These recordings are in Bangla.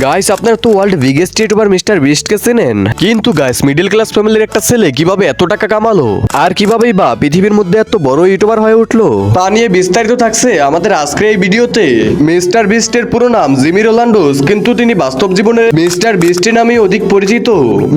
গাইস আপনারা তো ওয়ার্ল্ড বিগেস্ট ইউটিউবার মিস্টার বিস্টকে চেনেন, কিন্তু গাইস মিডল ক্লাস ফ্যামিলির একটা ছেলে কিভাবে এত টাকা কামালো আর কিভাবেই বা পৃথিবীর মধ্যে এত বড় ইউটিউবার হয়ে উঠলো তা নিয়ে বিস্তারিত থাকছে আমাদের আজকের এই ভিডিওতে। মিস্টার বিস্টের পুরো নাম জিমি রোনাল্ডোস, কিন্তু তিনি বাস্তব জীবনে মিস্টার বিস্ট নামে অধিক পরিচিত।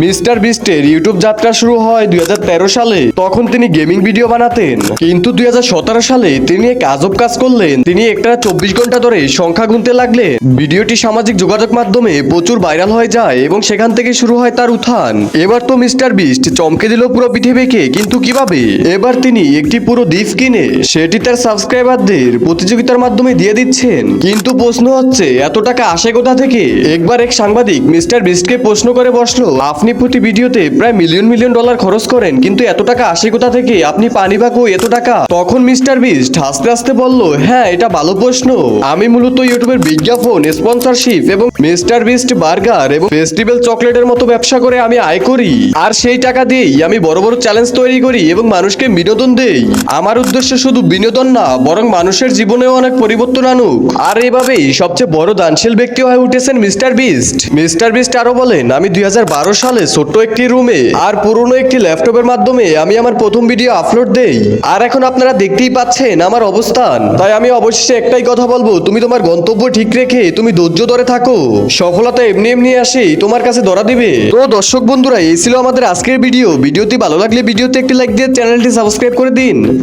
মিস্টার বিস্টের ইউটিউব যাত্রা শুরু হয় 2013 সালে। তখন তিনি গেমিং ভিডিও বানাতেন, কিন্তু 2017 সালে তিনি এক আজব কাজ করলেন। তিনি একটা 24 ঘন্টা ধরে সংখ্যা গুনতে লাগলেন। ভিডিওটি সামাজিক যোগাযোগ মাধ্যমে প্রচুর ভাইরাল হয়ে যায় এবং সেখান থেকে শুরু হয় তার উত্থান। এবার তো মিস্টার বিস্ট চমকে দিল পুরো পৃথিবীকে, কিন্তু কিভাবে? এবার তিনি একটি পুরো দ্বীপ কিনে সেটি তার সাবস্ক্রাইবারদের প্রতিযোগিতার মাধ্যমে দিয়ে দিচ্ছেন। কিন্তু প্রশ্ন হচ্ছে এত টাকা আসে কোথা থেকে? একবার এক সাংবাদিক মিস্টার বিস্টকে প্রশ্ন করে বসলো, আপনি প্রতি ভিডিওতে প্রায় মিলিয়ন মিলিয়ন ডলার খরচ করেন, কিন্তু এত টাকা আসে কোথা থেকে? আপনি পানি বা কই এত টাকা? তখন মিস্টার বিস্ট হাসতে হাসতে বলল, হ্যাঁ এটা ভালো প্রশ্ন। আমি মূলত ইউটিউবের বিজ্ঞাপন, স্পন্সরশিপ এবং মিস্টার বিস্ট বার্গার এবং ফেস্টিভ্যাল চকলেটের মতো ব্যবসা করে আমি আয় করি। আর সেই টাকা দিয়েই আমি বড় বড় চ্যালেঞ্জ তৈরি করি এবং মানুষকে বিনোদন দেই। আমার উদ্দেশ্য শুধু বিনোদন না, বরং মানুষের জীবনেও অনেক পরিবর্তন আনুক। আর এভাবেই সবচেয়ে বড় দানশীল ব্যক্তি হয়ে উঠেছেন মিস্টার বিস্ট। মিস্টার বিস্ট আরো বলেন, আমি 2012 সালে ছোট্ট একটি রুমে আর পুরনো একটি ল্যাপটপের মাধ্যমে আমি আমার প্রথম ভিডিও আপলোড দেই। আর এখন আপনারা দেখতেই পাচ্ছেন আমার অবস্থান। তাই আমি অবশেষে একটাই কথা বলবো, তুমি তোমার গন্তব্য ঠিক রেখে তুমি ধৈর্য ধরে থাকো। সফলতা এমনি এমনি আসেই তোমার কাছে ধরা দিবে। তো দর্শক বন্ধুরা, এই ছিল আমাদের আজকের ভিডিওটি ভালো লাগলে ভিডিওতে একটি লাইক দিয়ে চ্যানেলটি সাবস্ক্রাইব করে দিন।